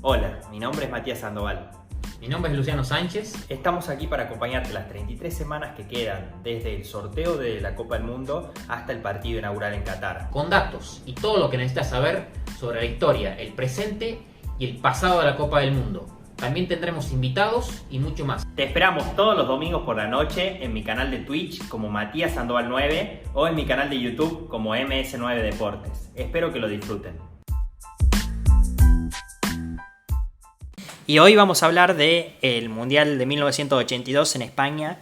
Hola, mi nombre es Matías Sandoval. Mi nombre es Luciano Sánchez. Estamos aquí para acompañarte las 33 semanas que quedan desde el sorteo de la Copa del Mundo hasta el partido inaugural en Qatar. Con datos y todo lo que necesitas saber sobre la historia, el presente y el pasado de la Copa del Mundo. También tendremos invitados y mucho más. Te esperamos todos los domingos por la noche en mi canal de Twitch como Matías Sandoval 9 o en mi canal de YouTube como MS9 Deportes. Espero que lo disfruten. Y hoy vamos a hablar del Mundial de 1982 en España,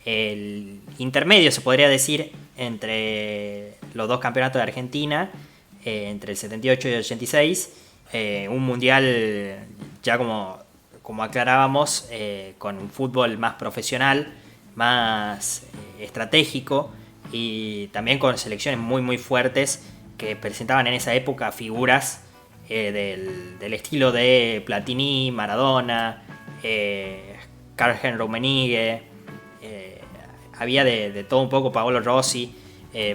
el intermedio se podría decir entre los dos campeonatos de Argentina, entre el 78 y el 86, un mundial ya como aclarábamos, con un fútbol más profesional, más estratégico y también con selecciones muy fuertes que presentaban en esa época figuras del estilo de Platini, Maradona, Karl-Heinz Rummenigge, había de todo un poco, Paolo Rossi,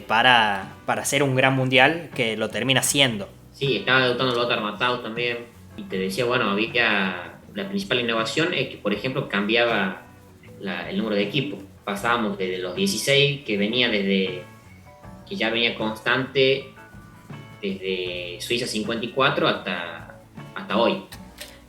para hacer un gran mundial que lo termina siendo. Sí, estaba debutando Lothar Matthaus también, y te decía, bueno, había la principal innovación es que, por ejemplo, cambiaba el número de equipos. Pasábamos desde los 16, que ya venía constante desde Suiza 54 hasta hoy.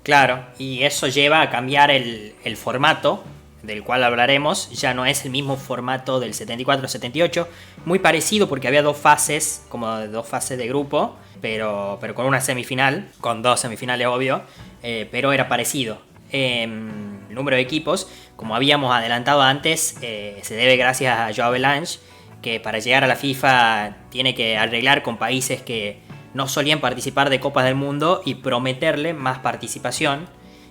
Claro, y eso lleva a cambiar el formato, del cual hablaremos. Ya no es el mismo formato del 74-78, muy parecido porque había dos fases, como dos fases de grupo, pero con una semifinal, con dos semifinales obvio, pero era parecido. El número de equipos, como habíamos adelantado antes, se debe gracias a Joao Belange, que para llegar a la FIFA tiene que arreglar con países que no solían participar de Copas del Mundo y prometerle más participación.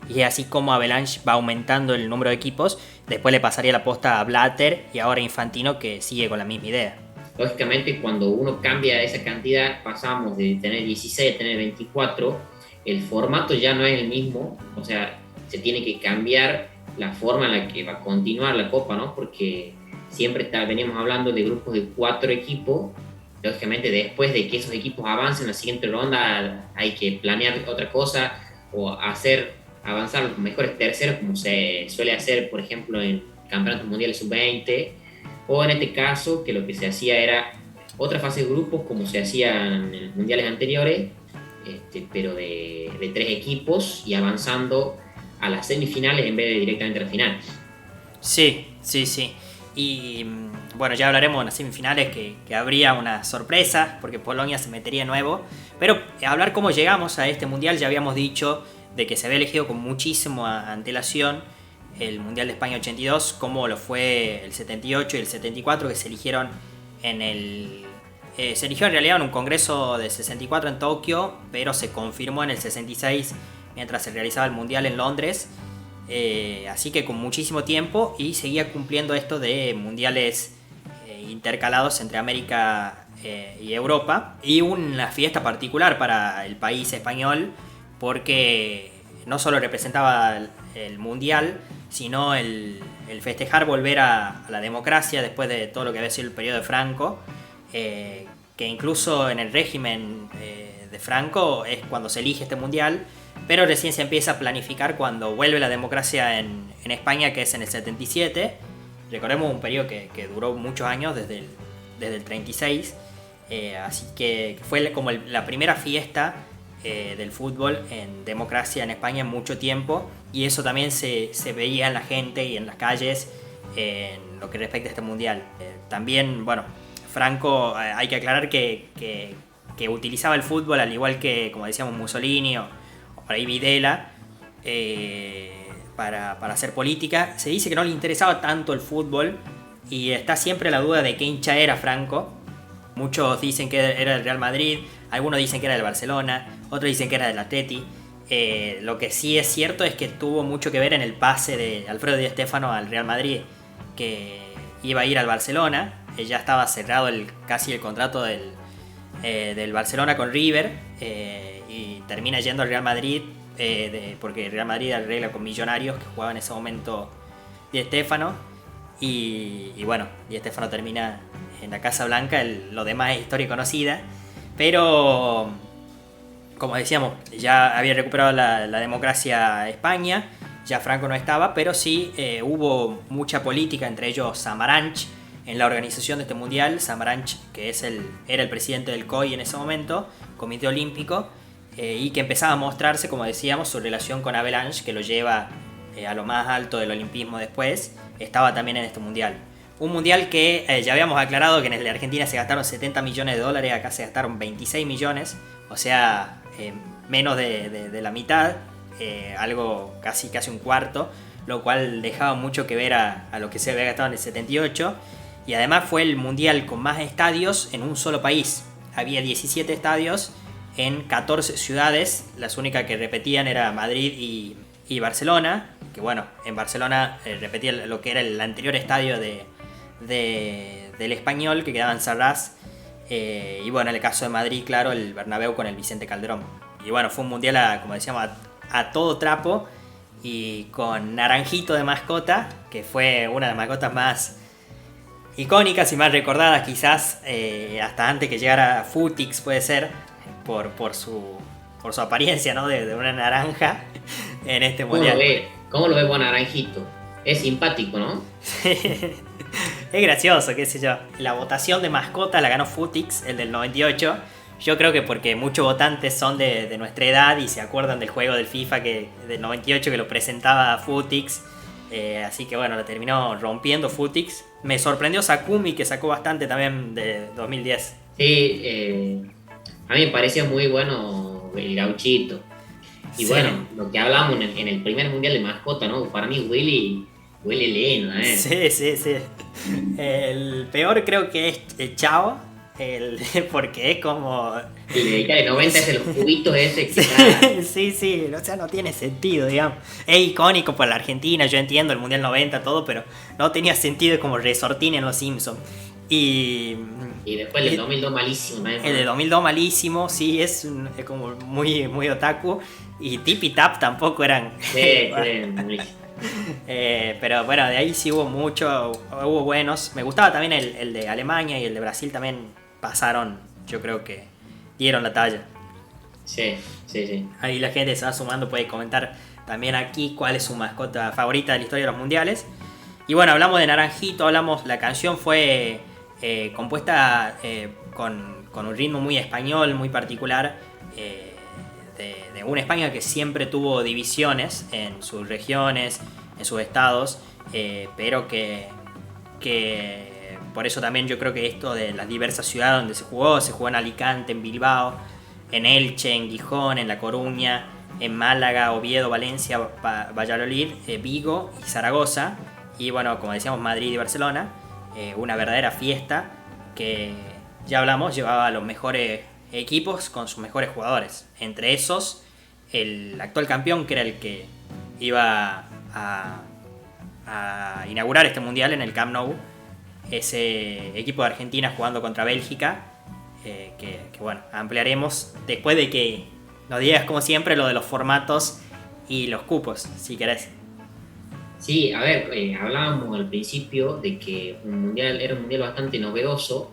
Y así como Avalanche va aumentando el número de equipos, después le pasaría la posta a Blatter y ahora Infantino, que sigue con la misma idea. Lógicamente, cuando uno cambia esa cantidad, pasamos de tener 16 a tener 24, el formato ya no es el mismo, o sea, se tiene que cambiar la forma en la que va a continuar la Copa, ¿no? Porque siempre veníamos hablando de grupos de 4 equipos. Lógicamente, después de que esos equipos avancen a la siguiente ronda, hay que planear otra cosa o avanzar los mejores terceros, como se suele hacer, por ejemplo, en campeonatos mundiales sub-20, o en este caso, que lo que se hacía era otra fase de grupos, como se hacía en los mundiales anteriores, pero de 3 equipos y avanzando a las semifinales en vez de directamente a la final. Sí. Y bueno, ya hablaremos en las semifinales que habría una sorpresa, porque Polonia se metería nuevo. Pero hablar cómo llegamos a este mundial, ya habíamos dicho de que se había elegido con muchísima antelación el Mundial de España 82, como lo fue el 78 y el 74, que se eligieron se eligió en realidad en un congreso de 64 en Tokio, pero se confirmó en el 66 mientras se realizaba el Mundial en Londres. Así que con muchísimo tiempo, y seguía cumpliendo esto de mundiales intercalados entre América y Europa, y una fiesta particular para el país español porque no solo representaba el mundial, sino el festejar volver a la democracia después de todo lo que había sido el periodo de Franco, que incluso en el régimen de Franco es cuando se elige este mundial, pero recién se empieza a planificar cuando vuelve la democracia en España, que es en el 77. Recordemos un periodo que duró muchos años, desde el 36, así que fue como la primera fiesta del fútbol en democracia en España en mucho tiempo, y eso también se veía en la gente y en las calles en lo que respecta a este mundial. También, bueno, Franco, hay que aclarar que utilizaba el fútbol al igual que, como decíamos, Mussolini o por ahí Videla, para hacer política. Se dice que no le interesaba tanto el fútbol y está siempre la duda de qué hincha era Franco. Muchos dicen que era del Real Madrid, algunos dicen que era del Barcelona, otros dicen que era del Atleti. Lo que sí es cierto es que tuvo mucho que ver en el pase de Alfredo Di Stéfano al Real Madrid, que iba a ir al Barcelona. Ya estaba cerrado casi el contrato del Barcelona con River, y termina yendo al Real Madrid, porque el Real Madrid arregla con Millonarios, que jugaba en ese momento Di Stéfano, y bueno, Di Stéfano termina en la Casa Blanca. Lo demás es historia conocida, pero como decíamos, ya había recuperado la democracia España, ya Franco no estaba, pero sí hubo mucha política, entre ellos Samaranch, en la organización de este mundial. Samaranch, que era el presidente del COI en ese momento, Comité Olímpico, y que empezaba a mostrarse, como decíamos, su relación con Avalanche, que lo lleva a lo más alto del olimpismo después, estaba también en este mundial. Un mundial que ya habíamos aclarado que en el de Argentina se gastaron 70 millones de dólares, acá se gastaron 26 millones, o sea, menos de la mitad, algo casi un cuarto, lo cual dejaba mucho que ver a lo que se había gastado en el 78. Y además fue el mundial con más estadios en un solo país. Había 17 estadios en 14 ciudades, las únicas que repetían era Madrid y Barcelona, que bueno, en Barcelona repetía lo que era el anterior estadio del Español, que quedaba en Sarraz, y bueno, en el caso de Madrid, claro, el Bernabéu con el Vicente Calderón. Y bueno, fue un mundial, como decíamos, a todo trapo, y con Naranjito de mascota, que fue una de las mascotas más icónicas y más recordadas quizás, hasta antes que llegara Futix, puede ser, por su apariencia, ¿no? de una naranja en este mundial. ¿Cómo lo ve Juan Naranjito? Es simpático, ¿no? Es gracioso, qué sé yo. La votación de mascota la ganó Futix, el del 98. Yo creo que porque muchos votantes son de nuestra edad y se acuerdan del juego del FIFA del 98 que lo presentaba Futix. Así que bueno, lo terminó rompiendo Futix. Me sorprendió Sakumi, que sacó bastante también de 2010. Sí, a mí me pareció muy bueno el gauchito. Y sí, bueno, lo que hablábamos en el primer mundial de mascota, ¿no? Para mí Willy Lena, ¿eh? Sí. El peor creo que es Chao, porque es como... El de Italia 90 es el juguito ese que Sí, o sea, no tiene sentido, digamos. Es icónico para la Argentina, yo entiendo el Mundial 90, todo, pero no tenía sentido como Resortín en Los Simpsons. Y después el de 2002 malísimo, ¿no? El de 2002 malísimo, sí, es como muy otaku. Y Tip y Tap tampoco eran... Sí, pero bueno, de ahí sí hubo buenos. Me gustaba también el de Alemania y el de Brasil también pasaron, yo creo que dieron la talla. Sí. Ahí la gente se va sumando, puede comentar también aquí cuál es su mascota favorita de la historia de los mundiales. Y bueno, hablamos de Naranjito, la canción fue compuesta con un ritmo muy español, muy particular, de una España que siempre tuvo divisiones en sus regiones, en sus estados, pero que por eso también yo creo que esto de las diversas ciudades donde se jugó en Alicante, en Bilbao, en Elche, en Gijón, en La Coruña, en Málaga, Oviedo, Valencia, Valladolid, Vigo y Zaragoza, y bueno, como decíamos, Madrid y Barcelona, una verdadera fiesta que, ya hablamos, llevaba a los mejores equipos con sus mejores jugadores, entre esos el actual campeón, que era el que iba a inaugurar este mundial en el Camp Nou, ese equipo de Argentina jugando contra Bélgica, que bueno, ampliaremos después de que nos digas como siempre lo de los formatos y los cupos, si querés. Sí, a ver, hablábamos al principio de que era un mundial bastante novedoso.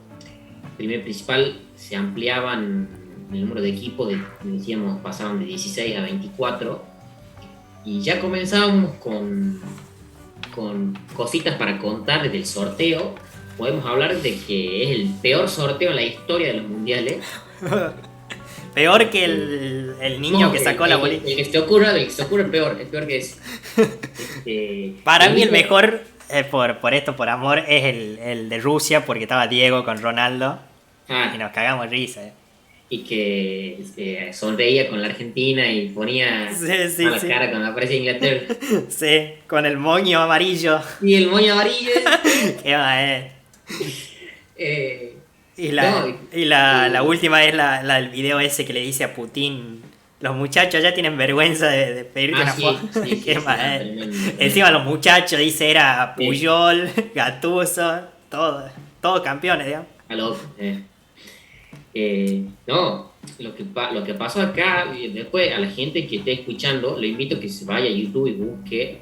Primero principal, se ampliaban el número de equipos, decíamos, pasaban de 16 a 24, y ya comenzábamos con cositas para contar desde el sorteo. Podemos hablar de que es el peor sorteo en la historia de los mundiales. Peor que el niño que sacó la bolita. El que se te ocurra es peor que ese. Para mí el mejor, por amor, es el de Rusia, porque estaba Diego con Ronaldo. Y nos cagamos risa. Y que sonreía con la Argentina y ponía la cara cuando aparecía Inglaterra. Sí, con el moño amarillo. Y el moño amarillo. Qué va, Y la última es la del video ese que le dice a Putin: los muchachos ya tienen vergüenza de pedirte una foto. Sí, Qué más, Encima los muchachos, dice, era Puyol, Gattuso, todos campeones, digamos. A loco, no, lo que pasó acá, y después a la gente que esté escuchando, lo invito a que se vaya a YouTube y busque.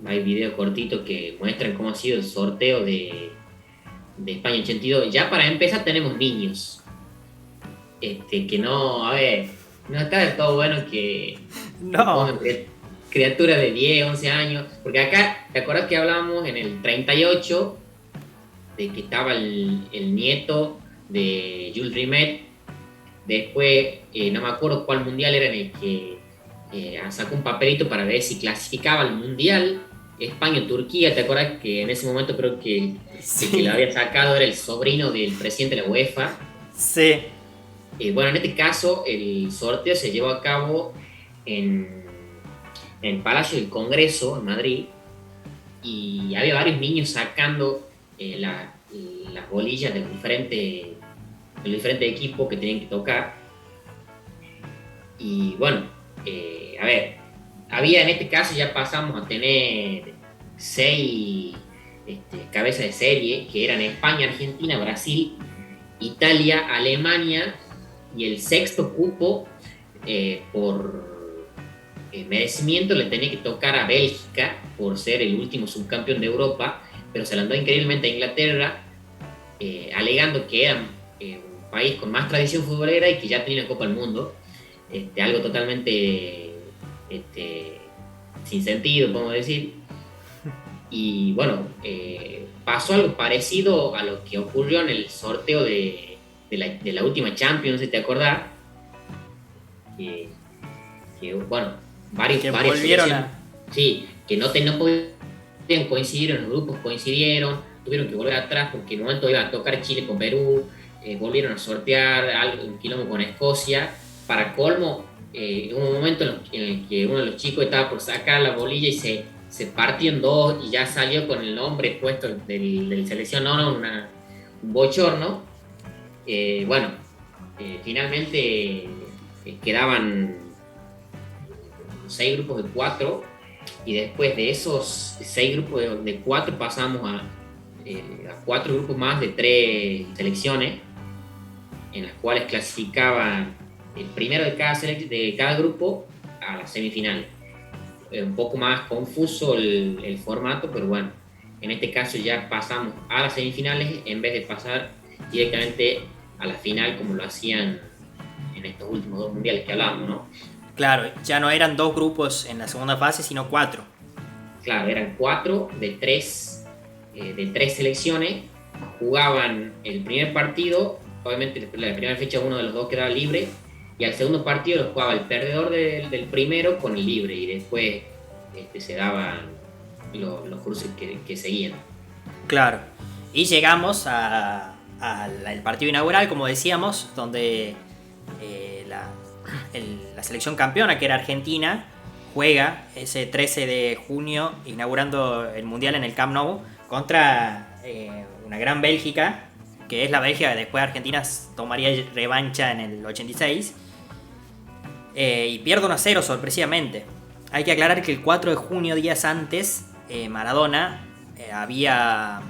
Hay videos cortitos que muestran cómo ha sido el sorteo de España 82. Ya para empezar tenemos niños. que no, a ver, no está del todo bueno que No. pongan criaturas de 10, 11 años, porque acá, ¿te acuerdas que hablábamos en el 38 de que estaba el nieto de Jules Rimet? Después, no me acuerdo cuál mundial era en el que sacó un papelito para ver si clasificaba al mundial. España o Turquía, ¿te acuerdas que en ese momento creo que el que lo había sacado era el sobrino del presidente de la UEFA? Sí. Bueno, en este caso, el sorteo se llevó a cabo en el Palacio del Congreso, en Madrid, y había varios niños sacando las bolillas de los diferentes equipos que tenían que tocar. Y bueno, a ver, había en este caso ya pasamos a tener 6 cabezas de serie, que eran España, Argentina, Brasil, Italia, Alemania, y el sexto cupo por merecimiento le tenía que tocar a Bélgica por ser el último subcampeón de Europa, pero se le andó increíblemente a Inglaterra, alegando que era un país con más tradición futbolera y que ya tenía una Copa del Mundo. Algo totalmente sin sentido, podemos decir. Y bueno, pasó algo parecido a lo que ocurrió en el sorteo de la última Champions, si te acordás. Que bueno, varias volvieron sí, que no podían coincidir en los grupos, coincidieron, tuvieron que volver atrás porque en un momento iban a tocar Chile con Perú, volvieron a sortear un quilombo con Escocia. Para colmo, hubo un momento en el que uno de los chicos estaba por sacar la bolilla y se partió en dos y ya salió con el nombre puesto del selección, un bochorno. Bueno, finalmente quedaban 6 grupos de 4 y después de esos 6 grupos de 4 pasamos a 4 grupos más de 3 selecciones, en las cuales clasificaban el primero de cada grupo a las semifinales. Un poco más confuso el formato, pero bueno, en este caso ya pasamos a las semifinales en vez de pasar directamente a la final como lo hacían en estos últimos 2 mundiales que hablábamos, ¿no? Claro, ya no eran 2 grupos en la segunda fase, sino 4. Claro, eran 4 de 3 selecciones, jugaban el primer partido, obviamente la primera fecha uno de los dos quedaba libre, y al segundo partido lo jugaba el perdedor del primero con el libre, y después se daban los cruces que seguían. Claro, y llegamos al partido inaugural, como decíamos, donde la selección campeona, que era Argentina, juega ese 13 de junio, inaugurando el Mundial en el Camp Nou, contra una gran Bélgica, que es la Bélgica que después Argentina tomaría revancha en el 86, y pierde 1-0 sorpresivamente. Hay que aclarar que el 4 de junio, días antes, Maradona había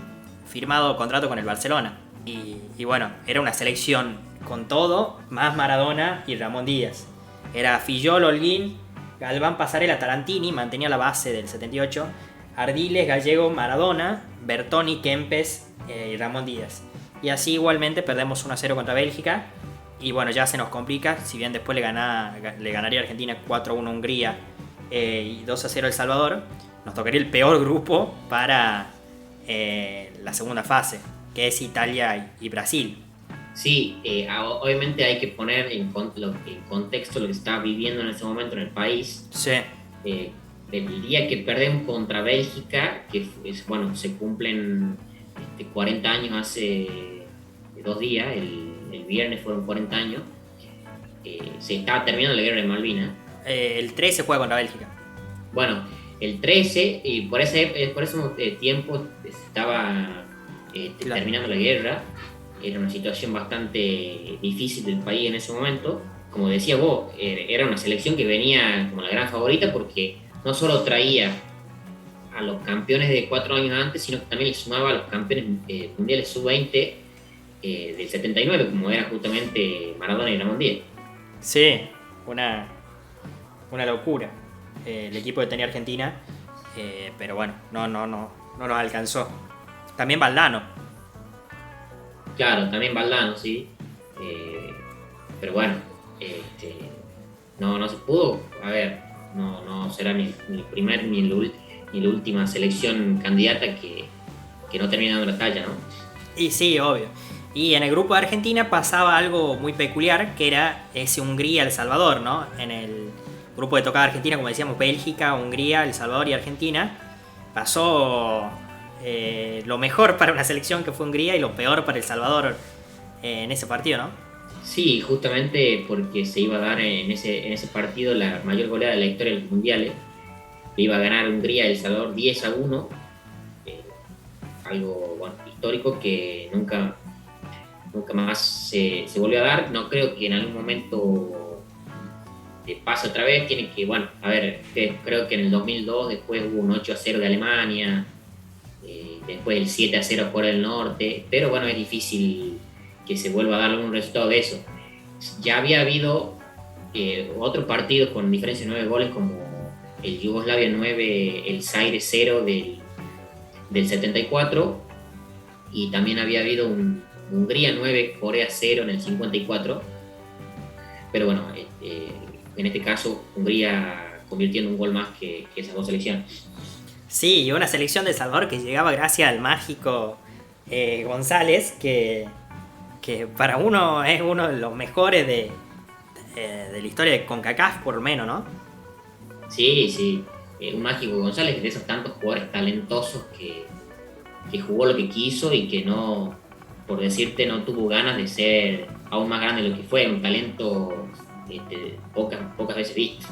firmado contrato con el Barcelona. Y bueno, era una selección con todo, más Maradona y Ramón Díaz. Era Fillol, Holguín, Galván, Pasarela, Tarantini, mantenía la base del 78, Ardiles, Gallego, Maradona, Bertoni, Kempes y Ramón Díaz. Y así igualmente perdemos 1-0 contra Bélgica. Y bueno, ya se nos complica, si bien después le ganaría a Argentina 4-1 a Hungría y 2-0 a El Salvador, nos tocaría el peor grupo para la segunda fase, que es Italia y Brasil. Sí, obviamente hay que poner en contexto lo que se está viviendo en ese momento en el país. Sí. El día que perdemos contra Bélgica, que bueno, se cumplen 40 años hace 2 días, el viernes fueron 40 años, se estaba terminando la guerra de Malvinas. El 13 juega contra Bélgica. Bueno, el 13, y por ese tiempo estaba Claro. terminando la guerra. Era una situación bastante difícil del país en ese momento. Como decías vos, era una selección que venía como la gran favorita porque no solo traía a los campeones de 4 años antes, sino que también le sumaba a los campeones mundiales sub-20 del 79, como era justamente Maradona y Ramón Díaz. Sí, una locura el equipo que tenía Argentina, pero bueno, no nos alcanzó. También Valdano. Claro, también Valdano, sí. pero bueno, no se pudo. A ver, no será ni el primer ni la última selección candidata que no termina dando la talla, ¿no? Y sí, obvio. Y en el grupo de Argentina pasaba algo muy peculiar, que era ese Hungría-El Salvador, ¿no? En el grupo de tocada Argentina, como decíamos, Bélgica, Hungría, El Salvador y Argentina, pasó lo mejor para una selección que fue Hungría y lo peor para El Salvador en ese partido, ¿no? Sí, justamente porque se iba a dar en ese partido la mayor goleada de la historia de los mundiales. Le iba a ganar Hungría a El Salvador 10-1, algo bueno, histórico que nunca más se volvió a dar. No creo que en algún momento pase otra vez. Tiene que, bueno, a ver, creo que en el 2002 después hubo un 8-0 de Alemania, después el 7-0 a Corea del Norte, pero bueno, es difícil que se vuelva a dar algún resultado de eso. Ya había habido otro partido con diferencia de 9 goles, como el Yugoslavia 9, el Zaire 0 del 74, y también había habido un Hungría 9, Corea 0 en el 54, pero bueno, en este caso Hungría convirtiendo un gol más que esas dos selecciones. Sí, y una selección de El Salvador que llegaba gracias al mágico González, que para uno es uno de los mejores de la historia de CONCACAF, por lo menos, ¿no? Sí, un mágico González, de esos tantos jugadores talentosos que jugó lo que quiso y que no, por decirte, no tuvo ganas de ser aún más grande de lo que fue, un talento pocas veces visto.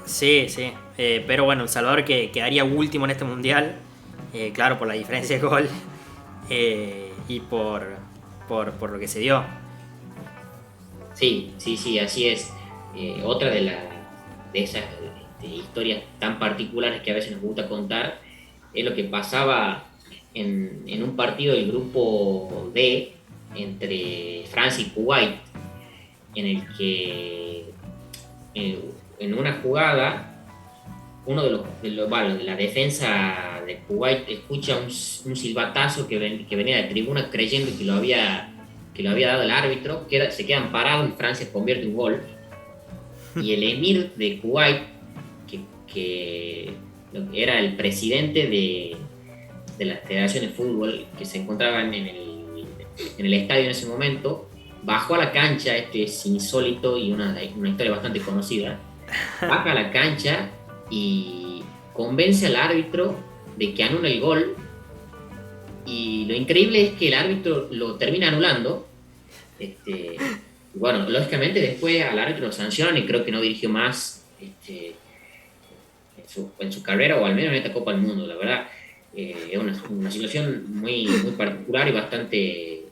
Sí, pero bueno, El Salvador que quedaría último en este mundial, claro, por la diferencia de gol y por lo que se dio. Sí, así es. Otra de esas historias tan particulares que a veces nos gusta contar es lo que pasaba en un partido del grupo D entre Francia y Kuwait, en el que en una jugada uno de la defensa de Kuwait escucha un silbatazo que venía de tribuna creyendo que lo había dado el árbitro, se quedan parados y Francia convierte un gol. Y el emir de Kuwait, que era el presidente de la Federación de Fútbol, que se encontraba en el estadio en ese momento, bajó a la cancha. Este es insólito y una historia bastante conocida. Baja a la cancha y convence al árbitro de que anula el gol, y lo increíble es que el árbitro lo termina anulando. Bueno, lógicamente después al árbitro lo sancionan y creo que no dirigió más en su carrera, o al menos en esta Copa del Mundo. La verdad, es una situación muy, muy particular y bastante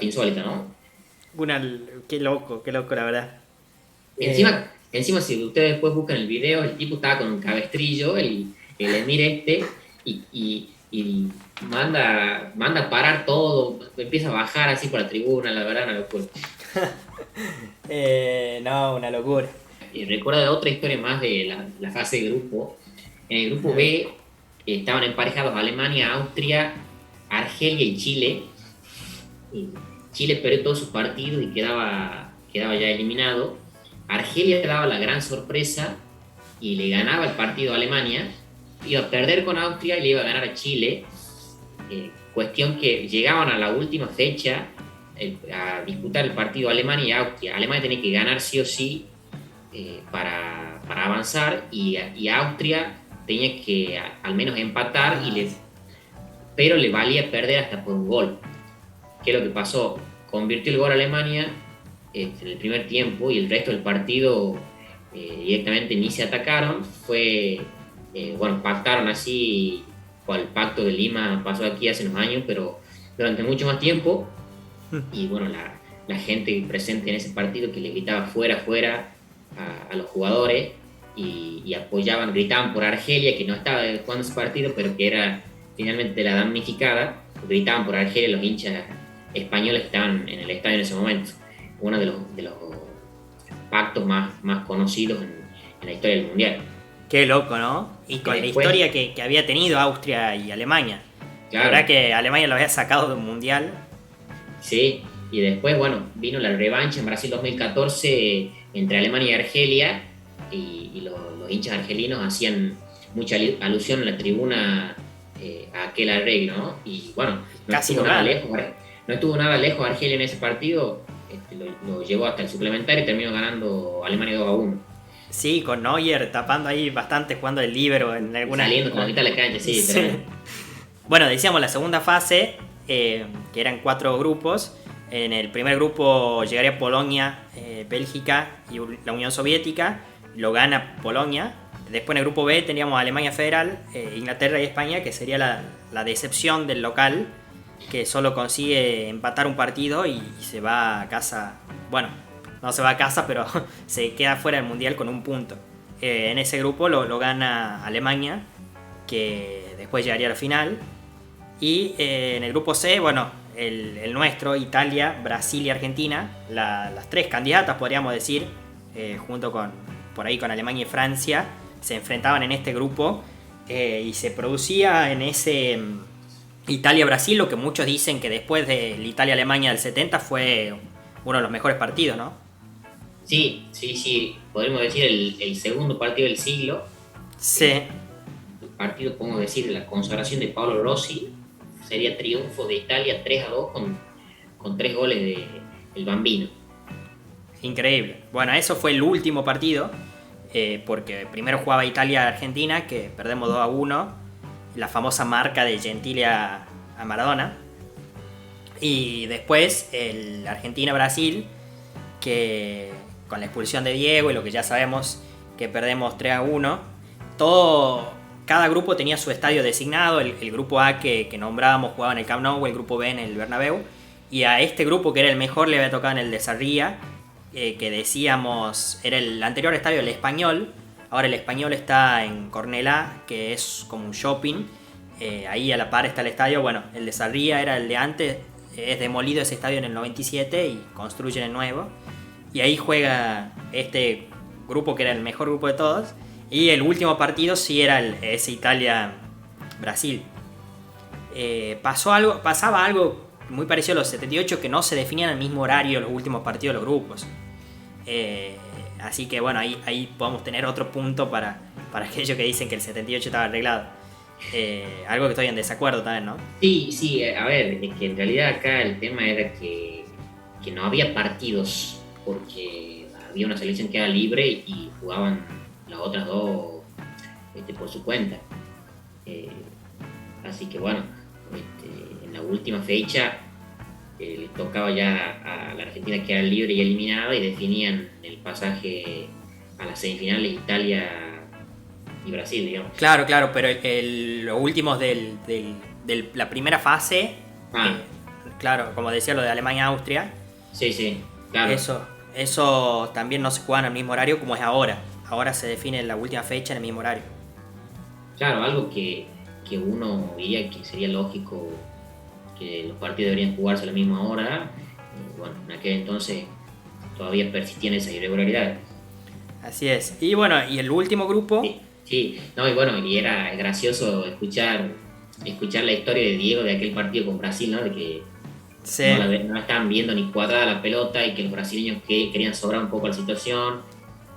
insólita, ¿no? Qué loco, la verdad. Encima, si ustedes después buscan el video, el tipo estaba con un cabestrillo, el emir y manda a parar todo, empieza a bajar así por la tribuna. La verdad, una locura. No, una locura. Y recuerda otra historia más de la fase de grupo. En el grupo B estaban emparejados Alemania, Austria, Argelia y Chile. Y Chile perdió todos sus partidos y quedaba ya eliminado. Argelia daba la gran sorpresa y le ganaba el partido a Alemania. Iba a perder con Austria y le iba a ganar a Chile. Cuestión que llegaban a la última fecha a disputar el partido Alemania y Austria. Alemania tenía que ganar sí o sí para avanzar, y Austria tenía que al menos empatar, pero le valía perder hasta por un gol. ¿Qué es lo que pasó? Convirtió el gol a Alemania en el primer tiempo, y el resto del partido directamente ni se atacaron. Pactaron así, cual pacto de Lima pasó aquí hace unos años, pero durante mucho más tiempo. Y bueno, la gente presente en ese partido, que le gritaba fuera a los jugadores, y gritaban por Argelia, que no estaba jugando ese partido, pero que era finalmente la damnificada. Gritaban por Argelia los hinchas españoles que estaban en el estadio en ese momento. Uno de los pactos más conocidos en la historia del Mundial. Qué loco, ¿no? Y con la historia que había tenido Austria y Alemania. Claro. La verdad que Alemania lo había sacado de un Mundial. Sí, Y después, bueno, vino la revancha en Brasil 2014 entre Alemania y Argelia, y los hinchas argelinos hacían mucha alusión en la tribuna a aquel arreglo, ¿no? Y bueno, Casi lo gana. No estuvo nada lejos Argelia en ese partido, lo llevó hasta el suplementario y terminó ganando Alemania 2-1. Sí, con Neuer tapando ahí bastante, jugando el líbero en alguna... Saliendo con la mitad de la cancha, sí. Sí. Bueno, decíamos la segunda fase, que eran 4 grupos. En el primer grupo llegaría Polonia, Bélgica y la Unión Soviética. Lo gana Polonia. Después en el grupo B teníamos Alemania Federal, Inglaterra y España, que sería la decepción del local, que solo consigue empatar un partido y se va a casa. Bueno, no se va a casa, pero se queda fuera del Mundial con un punto. En ese grupo lo gana Alemania, que después llegaría a la final. Y en el grupo C, bueno, el nuestro, Italia, Brasil y Argentina, las 3 candidatas, podríamos decir, junto con, por ahí con Alemania y Francia, se enfrentaban en este grupo, y se producía en ese Italia-Brasil, lo que muchos dicen que después de la Italia-Alemania del 70 fue uno de los mejores partidos, ¿no? Sí, podríamos decir el segundo partido del siglo. Sí. El partido, podemos decir, de la consagración de Paolo Rossi. Sería triunfo de Italia 3-2 con 3 goles del Bambino. Increíble. Bueno, eso fue el último partido, porque primero jugaba Italia-Argentina, que perdemos 2-1, la famosa marca de Gentile a Maradona. Y después el Argentina-Brasil, que con la expulsión de Diego y lo que ya sabemos, que perdemos 3-1. Cada grupo tenía su estadio designado. El grupo A que nombrábamos jugaba en el Camp Nou, el grupo B en el Bernabéu. Y a este grupo, que era el mejor, le había tocado en el de Sarriá, que decíamos era el anterior estadio del Español. Ahora el Español está en Cornellá, que es como un shopping. Ahí a la par está el estadio. Bueno, el de Sarriá era el de antes. Es demolido ese estadio en el 97 y construyen el nuevo. Y ahí juega este grupo, que era el mejor grupo de todos. Y el último partido sí era ese Italia-Brasil. Pasaba algo muy parecido a los 78, que no se definían al mismo horario los últimos partidos de los grupos. Así que bueno, ahí podemos tener otro punto para aquellos que dicen que el 78 estaba arreglado. Algo que estoy en desacuerdo también, ¿no? Sí, a ver, es que en realidad acá el tema era que no había partidos, porque había una selección que era libre y jugaban las otras 2 por su cuenta. Así que bueno, en la última fecha le tocaba ya a la Argentina, que era libre y eliminada, y definían el pasaje a las semifinales Italia y Brasil, digamos. Claro, pero los últimos de la primera fase, claro, como decía, lo de Alemania-Austria. Sí, claro. Eso también no se juega en el mismo horario como es ahora. Ahora se define la última fecha en el mismo horario. Claro, algo que uno diría que sería lógico, que los partidos deberían jugarse a la misma hora. Bueno, en aquel entonces todavía persistían esas irregularidades. Así es. Y bueno, y el último grupo. Sí. No, y bueno, y era gracioso escuchar la historia de Diego de aquel partido con Brasil, ¿no? De que sí, no estaban viendo ni cuadrada la pelota, y que los brasileños querían sobrar un poco la situación,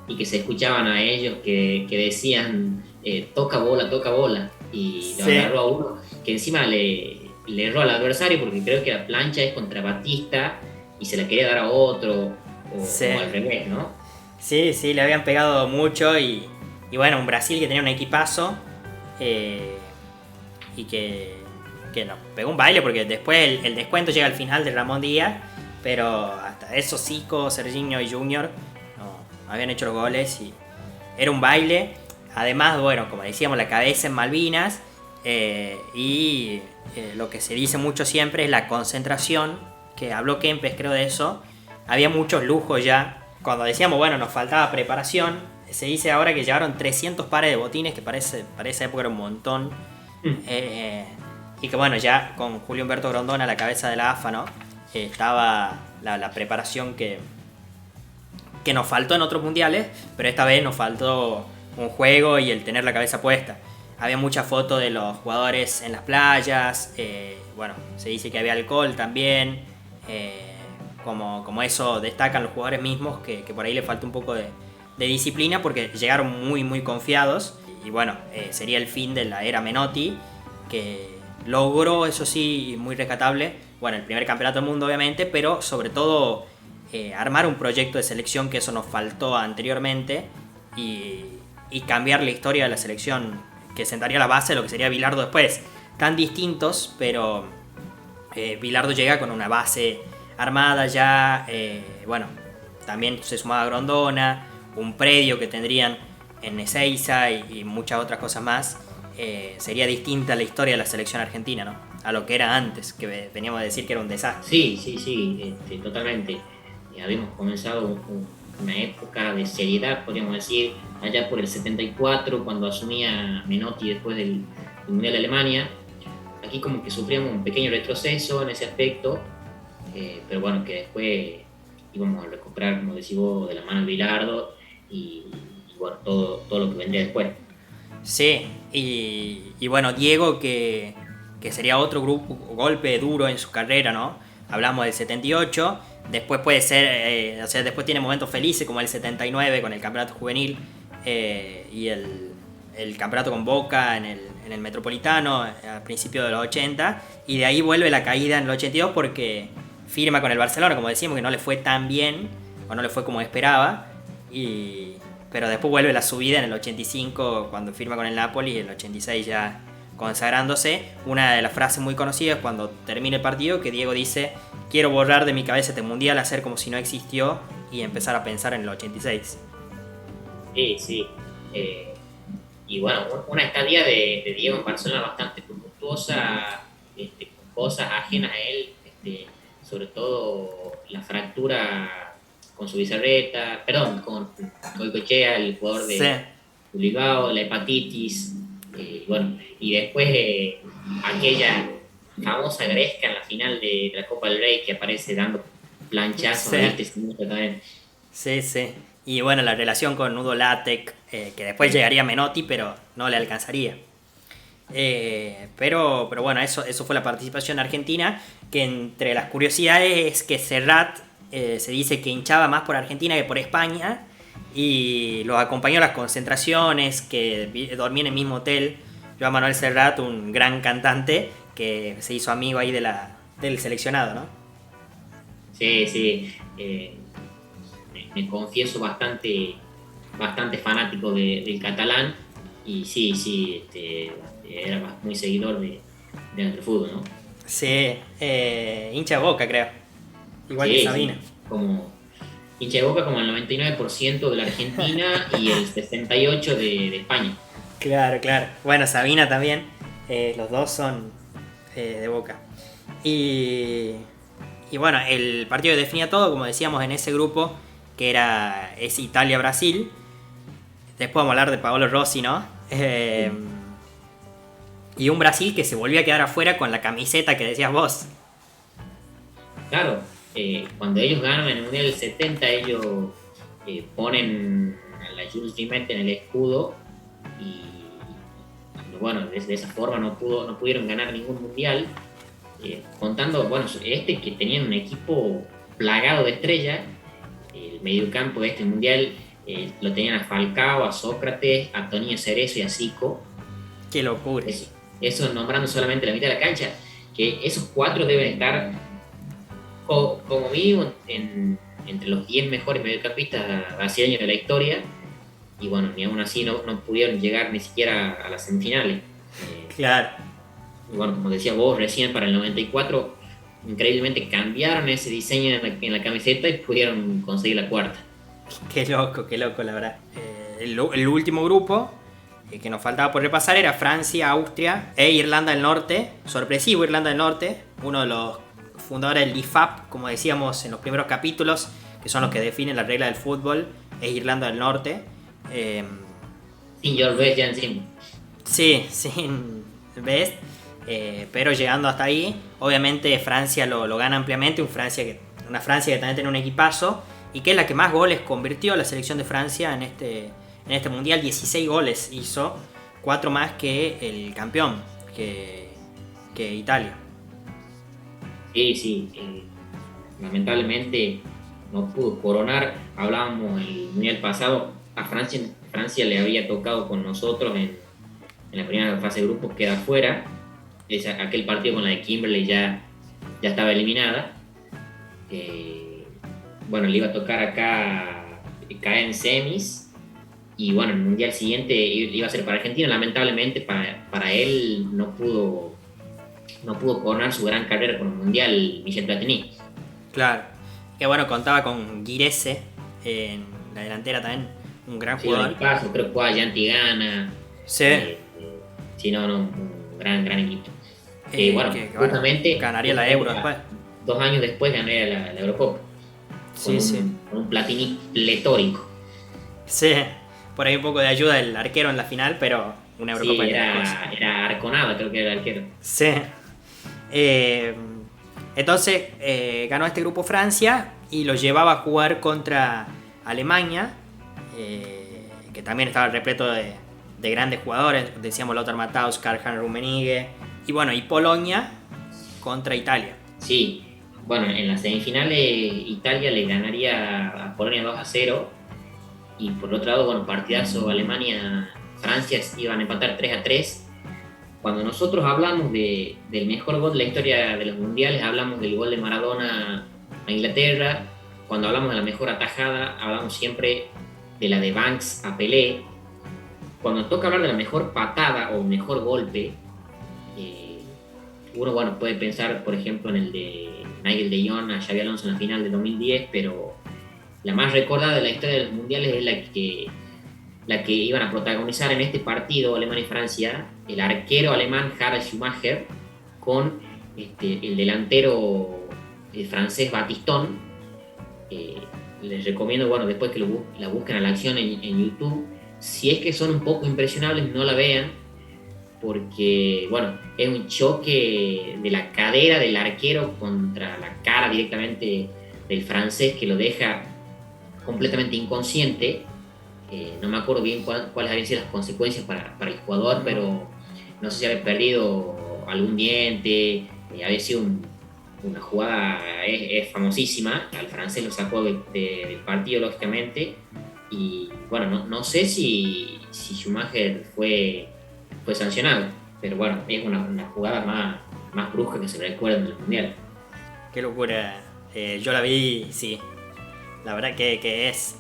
y que se escuchaban a ellos que decían toca bola, y lo agarró a uno que encima le erró al adversario, porque creo que la plancha es contra Batista y se la quería dar a otro, o al revés, ¿no? Sí, le habían pegado mucho, y bueno, un Brasil que tenía un equipazo, y que nos pegó un baile, porque después el descuento llega al final de Ramón Díaz, pero hasta eso Zico, Serginho y Junior no habían hecho los goles, y era un baile. Además, bueno, como decíamos, la cabeza en Malvinas, y lo que se dice mucho siempre es la concentración, que habló Kempes, creo, de eso. Había muchos lujos ya. Cuando decíamos, bueno, nos faltaba preparación, se dice ahora que llevaron 300 pares de botines, que para esa época era un montón. Y que bueno, ya con Julio Humberto Grondona a la cabeza de la AFA, ¿no? Estaba la preparación que nos faltó en otros mundiales, pero esta vez nos faltó un juego y el tener la cabeza puesta. Había muchas fotos de los jugadores en las playas, bueno, se dice que había alcohol también, como eso destacan los jugadores mismos, que por ahí le falta un poco de disciplina, porque llegaron muy muy confiados. Y bueno, sería el fin de la era Menotti, que logró, eso sí, muy rescatable, bueno, el primer campeonato del mundo obviamente, pero sobre todo armar un proyecto de selección, que eso nos faltó anteriormente, y cambiar la historia de la selección, que sentaría la base de lo que sería Bilardo después. Tan distintos, pero Bilardo llega con una base armada ya, bueno, también se sumaba Grondona, un predio que tendrían en Ezeiza y muchas otras cosas más. Sería distinta la historia de la selección argentina, ¿no? A lo que era antes, que veníamos a decir que era un desastre. Sí, totalmente. Habíamos comenzado una época de seriedad, podríamos decir, allá por el 74, cuando asumía Menotti después del Mundial de Alemania. Aquí como que sufríamos un pequeño retroceso en ese aspecto, pero bueno, que después íbamos a recuperar, como decís vos, de la mano de Bilardo y bueno, todo lo que vendría después. Sí, y bueno, Diego, que sería otro golpe duro en su carrera, ¿no? Hablamos del 78, después puede ser, o sea, después tiene momentos felices como el 79 con el campeonato juvenil, y el campeonato con Boca en el Metropolitano a principios de los 80, y de ahí vuelve la caída en el 82 porque firma con el Barcelona, como decíamos, que no le fue tan bien, o no le fue como esperaba, pero después vuelve la subida en el 85 cuando firma con el Napoli, y en el 86 ya consagrándose. Una de las frases muy conocidas cuando termina el partido, que Diego dice: quiero borrar de mi cabeza este mundial, hacer como si no existió y empezar a pensar en el 86. Sí. Y bueno, una estadía de Diego en Barcelona bastante tumultuosa, con cosas ajenas a él, sobre todo la fractura con su bizarreta, con Goicoechea, el jugador de Bilbao, la hepatitis, bueno, y después aquella famosa gresca en la final de la Copa del Rey, que aparece dando planchazos, también. Sí. Y bueno, la relación con Udo Lattek, que después llegaría Menotti, pero no le alcanzaría. Pero bueno, eso fue la participación argentina, que entre las curiosidades es que Serrat se dice que hinchaba más por Argentina que por España, y los acompañó a las concentraciones, que dormía en el mismo hotel. Joan Manuel Serrat, un gran cantante que se hizo amigo ahí del seleccionado, ¿no? Sí. Me confieso bastante fanático del catalán, y sí, era muy seguidor de nuestro fútbol, ¿no? Sí, hincha de Boca, creo. Igual que Sabina. Sí, como hincha de Boca, como el 99% de la Argentina y el 68% de España. Claro. Bueno, Sabina también. Los dos son de Boca. Y bueno, el partido definía todo, como decíamos, en ese grupo, que es Italia-Brasil. Después vamos a hablar de Paolo Rossi, ¿no? Y un Brasil que se volvió a quedar afuera con la camiseta que decías vos. Claro, cuando ellos ganan en el Mundial del 70, ellos ponen a la Jules Rimet en el escudo, y bueno, de esa forma no pudieron ganar ningún Mundial, contando, bueno, que tenían un equipo plagado de estrellas. El mediocampo de este Mundial lo tenían a Falcao, a Sócrates, a Toninho Cerezo y a Zico. ¡Qué locura! Eso nombrando solamente la mitad de la cancha, que esos cuatro deben estar como mínimo entre los 10 mejores mediocampistas brasileños de la historia, y bueno, ni aún así no pudieron llegar ni siquiera a las semifinales. Claro. Y bueno, como decías vos recién, para el 94 increíblemente cambiaron ese diseño en la camiseta y pudieron conseguir la cuarta. Qué loco, la verdad. El último grupo que nos faltaba por repasar era Francia, Austria e Irlanda del Norte. Sorpresivo Irlanda del Norte, uno de los fundadores del IFAB, como decíamos en los primeros capítulos, que son los que definen la regla del fútbol, es Irlanda del Norte. Sin George Best ya encima. Sí, sin Best, pero llegando hasta ahí, obviamente Francia lo gana ampliamente, una Francia que también tiene un equipazo, y que es la que más goles convirtió la selección de Francia en este mundial. 16 goles hizo, 4 más que el campeón, que Italia. Sí, lamentablemente no pudo coronar. Hablábamos el mundial pasado, a Francia le había tocado con nosotros en la primera fase de grupos, queda fuera. Aquel partido con la de Kimberley ya estaba eliminada. Bueno, le iba a tocar acá caer en semis, y bueno, el mundial siguiente iba a ser para Argentina. Lamentablemente para él no pudo coronar su gran carrera con el mundial Michel Platini. Claro, que bueno, contaba con Guirese en la delantera también, un gran jugador. Creo que jugaba Yanti Gana. Sí. Sí, un gran equipo. Bueno, que justamente ganaría la Euro después. 2 años después ganaría la Eurocopa. Sí, Con un Platini pletórico. Sí, por ahí un poco de ayuda del arquero en la final, pero una Eurocopa era Arconada, creo que era el arquero. Sí. Entonces ganó este grupo Francia y lo llevaba a jugar contra Alemania, que también estaba repleto de grandes jugadores. Decíamos Lothar Matthaus, Karl-Heinz Rummenigge, y bueno, y Polonia contra Italia. Sí, bueno, en las semifinales Italia le ganaría a Polonia 2-0, y por otro lado, bueno, partidazo Alemania-Francia, iban a empatar 3-3. Cuando nosotros hablamos del mejor gol de la historia de los mundiales, hablamos del gol de Maradona a Inglaterra. Cuando hablamos de la mejor atajada, hablamos siempre de la de Banks a Pelé. Cuando toca hablar de la mejor patada o mejor golpe, uno, bueno, puede pensar, por ejemplo, en el de Nigel de Jong a Xabi Alonso en la final de 2010, pero la más recordada de la historia de los mundiales es la que iban a protagonizar en este partido Alemania y Francia, el arquero alemán Harald Schumacher con el delantero francés Batistón. Les recomiendo, bueno, después que la busquen a la acción en YouTube. Si es que son un poco impresionables, no la vean, porque, bueno, es un choque de la cadera del arquero contra la cara directamente del francés, que lo deja completamente inconsciente. No me acuerdo bien cuáles habían sido las consecuencias para el jugador, pero no sé si había perdido algún diente. Había sido una jugada, es famosísima. Al francés lo sacó del partido, lógicamente, y bueno, no sé si Schumacher fue sancionado, pero bueno, es una jugada más brusca que se recuerda en el mundial. Qué locura. Yo la vi, sí. La verdad que es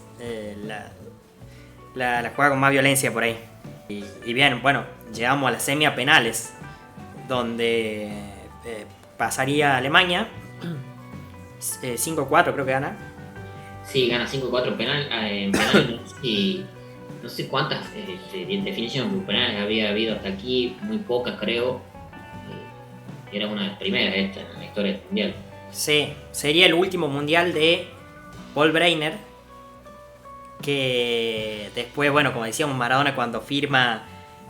la jugada con más violencia por ahí. Y bien, bueno, llegamos a la semi a penales, donde pasaría Alemania. 5-4 creo que gana. Sí, gana 5-4 en penal, y no sé cuántas definiciones de penales había habido hasta aquí, muy pocas creo. Era una de las primeras en la historia del mundial. Sí, sería el último mundial de Paul Breitner, que después, bueno, como decíamos, Maradona cuando firma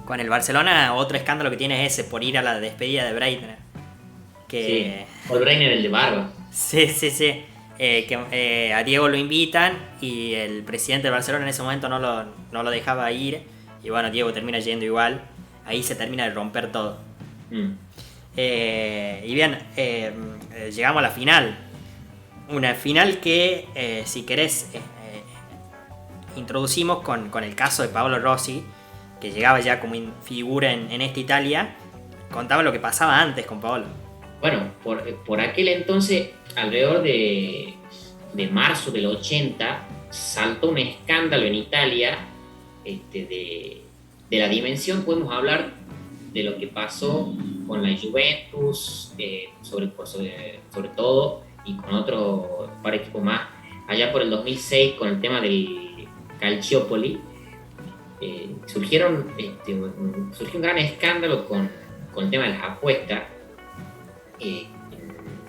con el Barcelona, otro escándalo que tiene es ese por ir a la despedida de Breitner. Sí, Paul Breitner, el de barba. Sí. A Diego lo invitan y el presidente de Barcelona en ese momento no lo dejaba ir, y bueno, Diego termina yendo igual. Ahí se termina de romper todo. Y bien, llegamos a la final. Una final que, si querés, introducimos con el caso de Paolo Rossi, que llegaba ya como figura en esta Italia. Contaba lo que pasaba antes con Paolo. Bueno, por aquel entonces, alrededor de marzo del 80, saltó un escándalo en Italia de la dimensión. Podemos hablar de lo que pasó con la Juventus, sobre todo, y con otro par de equipos más, allá por el 2006, con el tema del Calciopoli. Surgió un gran escándalo con el tema de las apuestas,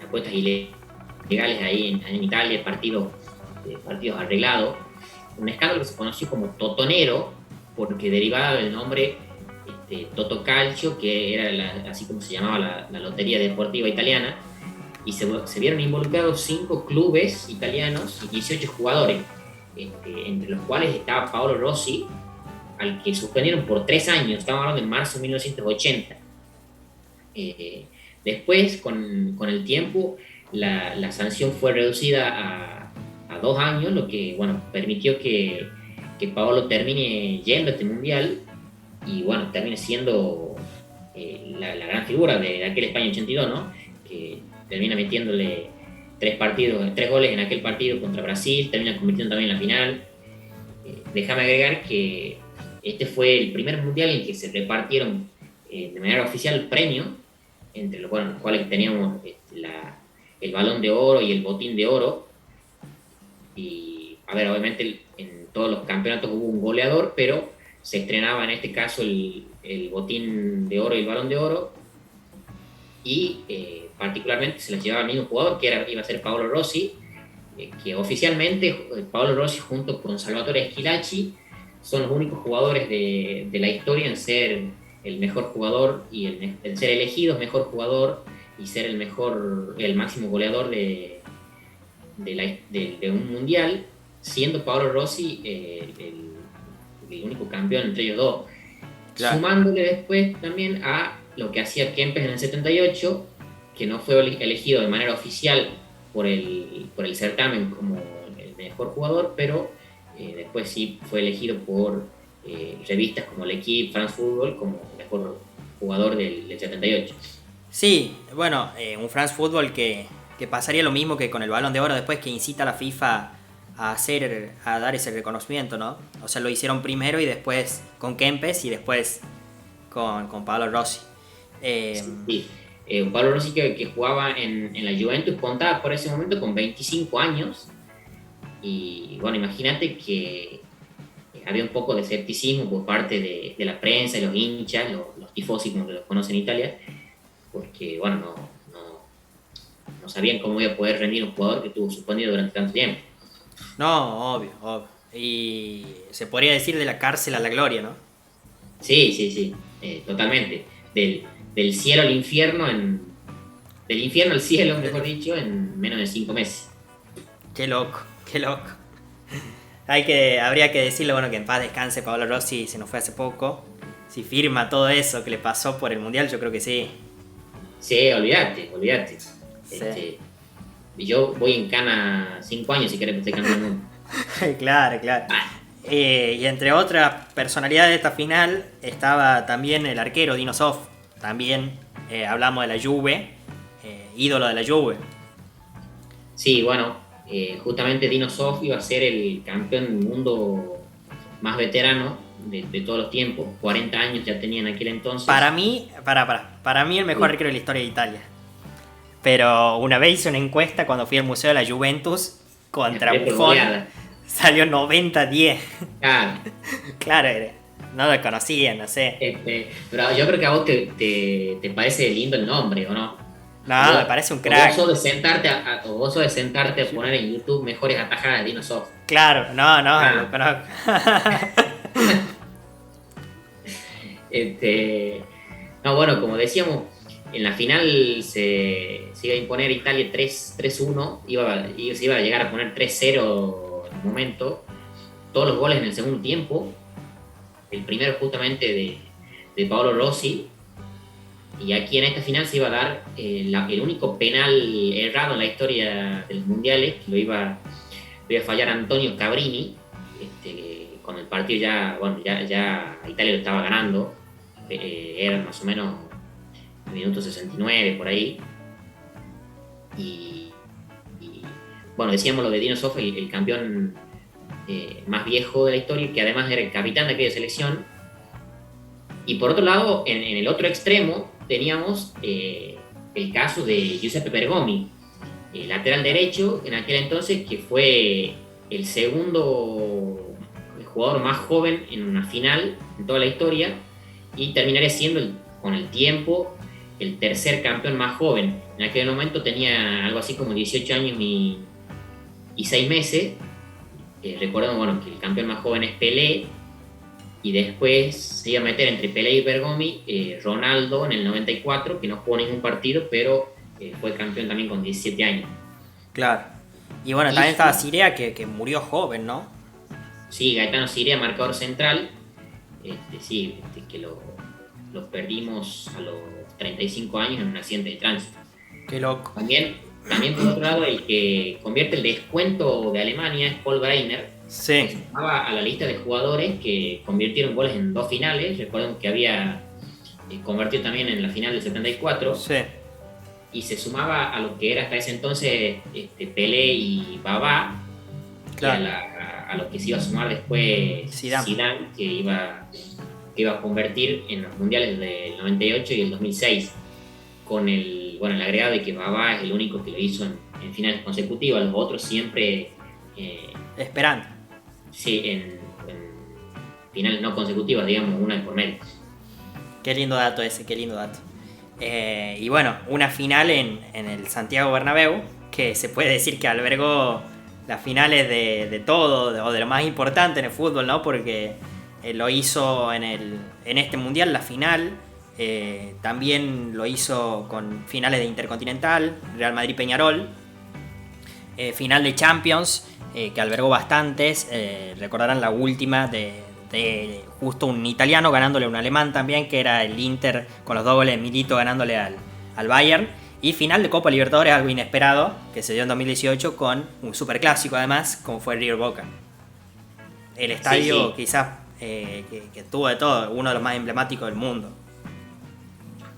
apuestas ilegales ahí en Italia, partidos arreglados. Un escándalo que se conoció como Totonero, porque derivaba del nombre Toto Calcio, que era así como se llamaba la lotería deportiva italiana, y se vieron involucrados 5 clubes italianos y 18 jugadores, entre los cuales estaba Paolo Rossi, al que suspendieron por 3 años. Estamos hablando de marzo de 1980. Después, con el tiempo, la sanción fue reducida a 2 años, lo que bueno, permitió que Paolo termine yendo a este mundial y bueno, termine siendo la gran figura de aquel España 82, ¿no? Que termina metiéndole 3 goles en aquel partido contra Brasil, termina convirtiendo también en la final. Déjame agregar que este fue el primer mundial en que se repartieron de manera oficial premios, entre los cuales teníamos el Balón de Oro y el Botín de Oro. Y, a ver, obviamente en todos los campeonatos hubo un goleador, pero se estrenaba en este caso el Botín de Oro y el Balón de Oro. Y particularmente se las llevaba el mismo jugador, que iba a ser Paolo Rossi, que oficialmente Paolo Rossi junto con Salvatore Schillaci son los únicos jugadores de la historia en ser el mejor jugador y en ser elegidos mejor jugador y ser el máximo goleador de un mundial, siendo Paolo Rossi el único campeón entre ellos dos. Claro. Sumándole después también a lo que hacía Kempes en el 78, que no fue elegido de manera oficial por el certamen como el mejor jugador, pero después sí fue elegido por revistas como L'Equipe, France Football, como mejor jugador del 78. Sí, bueno, un France Football que pasaría lo mismo que con el Balón de Oro después, que incita a la FIFA a dar ese reconocimiento, ¿no? O sea, lo hicieron primero y después con Kempes y después con Paolo Rossi. Sí. Paolo Rossi que jugaba en la Juventus, contaba por ese momento con 25 años. Y bueno, imagínate que había un poco de escepticismo por parte de la prensa y los hinchas, los tifosi como los conocen en Italia, porque bueno, no sabían cómo iba a poder rendir un jugador que estuvo suspendido durante tanto tiempo. No, obvio. Y se podría decir de la cárcel a la gloria, ¿no? Sí, totalmente. Del cielo al infierno, del infierno al cielo, mejor dicho, en menos de 5 meses. Qué loco. Habría que decirle, bueno, que en paz descanse Paolo Rossi, se nos fue hace poco. Si firma todo eso que le pasó por el Mundial, yo creo que sí. Sí, olvídate. Sí. Yo voy en cana 5 años si querés que esté campeón del mundo. Claro. Y entre otras personalidades de esta final estaba también el arquero Dino Zoff. También hablamos de la Juve, ídolo de la Juve. Sí, bueno, justamente Dino Zoff iba a ser el campeón del mundo más veterano de todos los tiempos. 40 años ya tenía en aquel entonces. Para mí el mejor arquero de la historia de Italia. Pero una vez hice una encuesta cuando fui al Museo de la Juventus contra Buffon. Salió 90-10. Claro, no lo conocían, no sé. Pero yo creo que a vos te parece lindo el nombre, ¿o no? No, me parece un crack. Vos sos de sentarte a poner en YouTube mejores atajadas de Dino Zoff. Claro, no, lo conozco. No, bueno, como decíamos, en la final se iba a imponer Italia 3-1, se iba a llegar a poner 3-0 en un momento. Todos los goles en el segundo tiempo. El primero justamente de Paolo Rossi. Y aquí en esta final se iba a dar el único penal errado en la historia de los mundiales, que lo iba a fallar Antonio Cabrini, con el partido ya Italia lo estaba ganando. Eran más o menos minuto 69 por ahí. Y bueno, decíamos lo de Dino Zoff, el campeón más viejo de la historia, que además era el capitán de aquella selección. Y por otro lado, en el otro extremo teníamos el caso de Giuseppe Bergomi, lateral derecho en aquel entonces, que fue el segundo jugador más joven en una final en toda la historia, y terminaría siendo con el tiempo el tercer campeón más joven. En aquel momento tenía algo así como 18 años y 6 meses. Recordemos, bueno, que el campeón más joven es Pelé, y después se iba a meter entre Pelé y Bergomi Ronaldo en el 94, que no jugó ningún partido, pero fue campeón también con 17 años. Claro. Y bueno, también estaba Sirea, que murió joven, ¿no? Sí, Gaetano Sirea, marcador central. Que lo perdimos a los 35 años en un accidente de tránsito. Qué loco. También también por otro lado, el que convierte el descuento de Alemania es Paul Breitner, que Sí, sumaba a la lista de jugadores que convirtieron goles en 2 finales. Recordemos que había convertido también en la final del 74, sí, y se sumaba a lo que era hasta ese entonces Pelé y Babá, y claro. a lo que se iba a sumar después Zidane. Zidane, que iba a convertir en los mundiales del 98 y el 2006, con el agregado de que Babá es el único que lo hizo en finales consecutivas. Los otros siempre Esperando. sí, en finales no consecutivas, digamos, una de por medio. Qué lindo dato ese, qué lindo dato. Y bueno, una final en el Santiago Bernabéu, que se puede decir que albergó las finales de todo, o de lo más importante en el fútbol, ¿no? Porque lo hizo en este mundial, la final. También lo hizo con finales de Intercontinental, Real Madrid-Peñarol. Final de Champions, que albergó bastantes. Recordarán la última de justo un italiano ganándole a un alemán también, que era el Inter, con los 2 goles de Milito ganándole al Bayern. Y final de Copa Libertadores, algo inesperado, que se dio en 2018 con un superclásico además, como fue River Boca. El estadio Sí. quizás que tuvo de todo, uno de los más emblemáticos del mundo.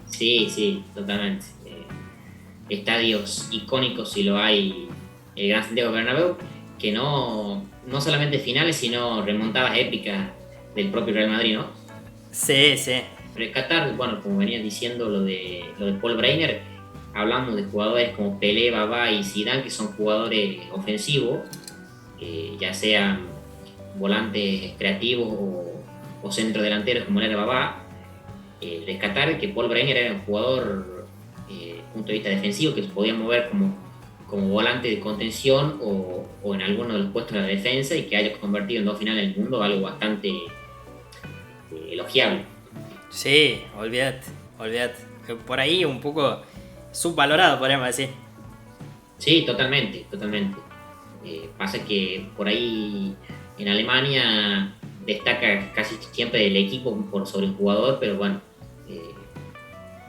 Sí, sí, totalmente. Estadios icónicos, si lo hay, el Gran Santiago Bernabéu, que no solamente finales, sino remontadas épicas del propio Real Madrid, ¿no? Sí, sí. Rescatar, bueno, como venías diciendo, lo de Paul Breitner, hablamos de jugadores como Pelé, Babá y Zidane, que son jugadores ofensivos, ya sean volantes creativos o centrodelanteros como era Babá. Rescatar que Paul Breitner era un jugador, desde el punto de vista defensivo, que se podía mover como volante de contención o en alguno de los puestos de la defensa, y que haya convertido en 2 finales del mundo, algo bastante elogiable. Sí, olvídate. Por ahí un poco subvalorado, podríamos decir. Sí, totalmente. Pasa que por ahí en Alemania destaca casi siempre el equipo por sobre el jugador, pero bueno,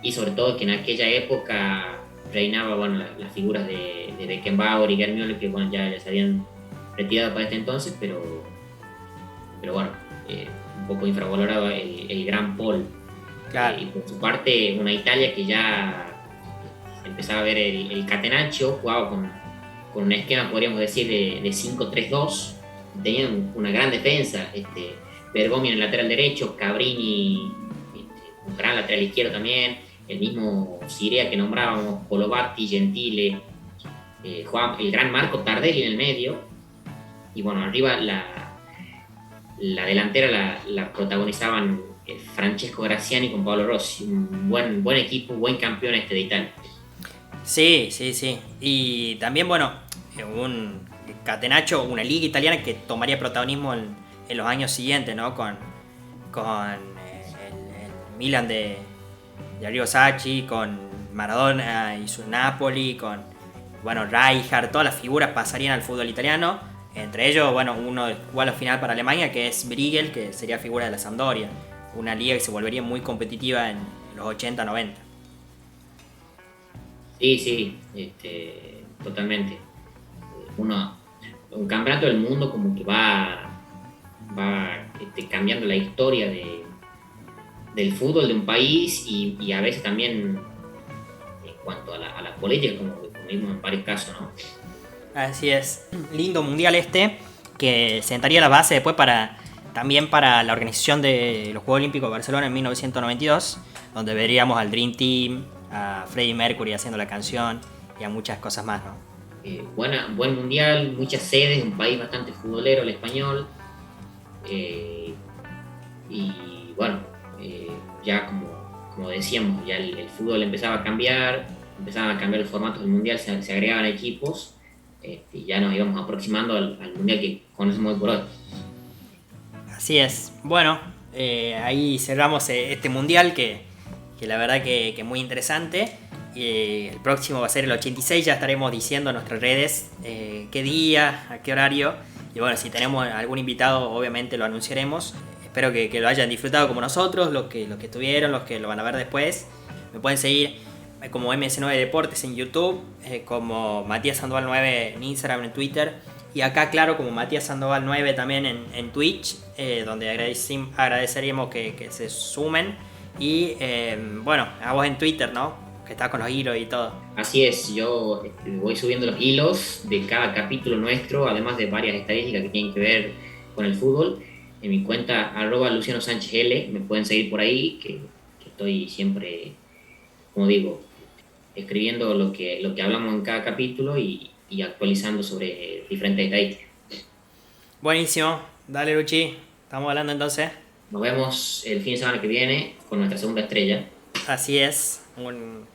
y sobre todo que en aquella época reinaba, bueno, las figuras de Beckenbauer y Gerd Müller, que bueno, ya se habían retirado para este entonces, pero bueno, un poco infravalorado el gran Paul. Claro. Y por su parte, una Italia que ya empezaba a ver el catenaccio, jugaba con un esquema, podríamos decir, de 5-3-2. Tenían una gran defensa, Bergomi en el lateral derecho, Cabrini, un gran lateral izquierdo también, el mismo Sirea que nombrábamos, Colovatti, Gentile, jugaba el gran Marco Tardelli en el medio, y bueno, arriba la delantera la protagonizaban Francesco Graziani con Paolo Rossi, un buen equipo, buen campeón de Italia. Sí. Y también, bueno, un catenaccio, una liga italiana que tomaría protagonismo en los años siguientes, ¿no? Con el Milan de Arrigo Sacchi, con Maradona y su Napoli, con, bueno, Rijkaard, todas las figuras pasarían al fútbol italiano. Entre ellos, bueno, uno jugó a la final para Alemania, que es Briegel, que sería figura de la Sampdoria. Una liga que se volvería muy competitiva en los 80-90. Sí, totalmente. Un campeonato del mundo como que va cambiando la historia del fútbol de un país, y a veces también en cuanto a la política, como vimos en varios casos, ¿no? Así es. Lindo mundial que sentaría la base después también para la organización de los Juegos Olímpicos de Barcelona en 1992, donde veríamos al Dream Team, a Freddie Mercury haciendo la canción y a muchas cosas más, ¿no? Buen mundial, muchas sedes, un país bastante futbolero, el español. Y bueno, ya como decíamos, ya el fútbol empezaba a cambiar, empezaban a cambiar los formatos del mundial, se agregaban equipos, y ya nos íbamos aproximando al mundial que conocemos hoy por hoy. Así es. Bueno, ahí cerramos este mundial que la verdad que muy interesante. El próximo va a ser el 86, ya estaremos diciendo en nuestras redes qué día, a qué horario. Y bueno, si tenemos algún invitado, obviamente lo anunciaremos. Espero que lo hayan disfrutado como nosotros, los que estuvieron, los que lo van a ver después. Me pueden seguir como MS9 Deportes en YouTube, como Matías Sandoval 9 en Instagram, en Twitter. Y acá, claro, como Matías Sandoval 9 también en Twitch, donde agradeceríamos que se sumen. Y bueno, a vos en Twitter, ¿no? Que estás con los hilos y todo. Así es, yo voy subiendo los hilos de cada capítulo nuestro, además de varias estadísticas que tienen que ver con el fútbol. En mi cuenta @Luciano Sánchez L, me pueden seguir por ahí, que estoy siempre, como digo, escribiendo lo que hablamos en cada capítulo y actualizando sobre diferentes estadísticas. Buenísimo, dale Luchi, estamos hablando entonces. Nos vemos el fin de semana que viene con nuestra segunda estrella. Así es, un